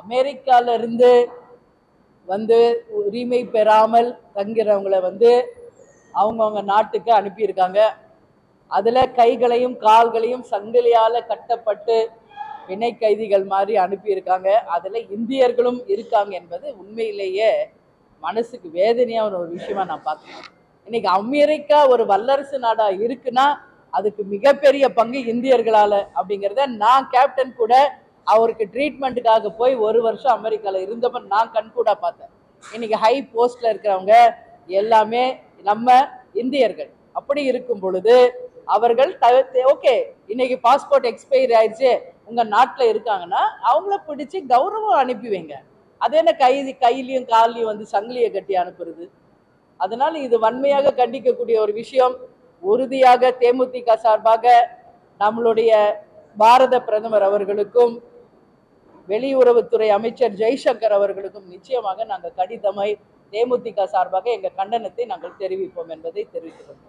அமெரிக்கால இருந்து வந்து உரிமை பெறாமல் தங்கிறவங்களை வந்து அவங்கவுங்க நாட்டுக்கு அனுப்பியிருக்காங்க. அதுல கைகளையும் கால்களையும் சங்கிலியால கட்டப்பட்டு பிணை கைதிகள் மாதிரி அனுப்பியிருக்காங்க. அதுல இந்தியர்களும் இருக்காங்க என்பது உண்மையிலேயே மனசுக்கு வேதனையான ஒரு விஷயமா நான் பார்க்கிறேன். இன்னைக்கு அமெரிக்கா ஒரு வல்லரசு நாடா இருக்குன்னா அதுக்கு மிகப்பெரிய பங்கு இந்தியர்களால அப்படிங்கிறத நான் கேப்டன் கூட அவருக்கு ட்ரீட்மெண்ட்டுக்காக போய் ஒரு வருஷம் அமெரிக்கால இருந்தப்ப நான் கண்கூட பார்த்தேன். இன்னைக்கு ஹை போஸ்ட்ல இருக்கிறவங்க எல்லாமே நம்ம இந்தியர்கள். அப்படி இருக்கும் பொழுது அவர்கள் ஓகே, இன்னைக்கு பாஸ்போர்ட் எக்ஸ்பைரி ஆயிடுச்சு, உங்க நாட்டில் இருக்காங்கன்னா அவங்கள பிடிச்சு கௌரவம் அனுப்பி வைங்க. அது என்ன கையிலையும் காலையும் வந்து சங்கிலியை கட்டி அனுப்புறது? அதனால இது வன்மையாக கண்டிக்கக்கூடிய ஒரு விஷயம். உறுதியாக தேமுதிக சார்பாக நம்மளுடைய பாரத பிரதமர் அவர்களுக்கும் வெளியுறவுத்துறை அமைச்சர் ஜெய்சங்கர் அவர்களுக்கும் நிச்சயமாக நாங்கள் கடிதமாய் தேமுதிக சார்பாக எங்கள் கண்டனத்தை நாங்கள் தெரிவிப்போம் என்பதை தெரிவிக்கிறோம்.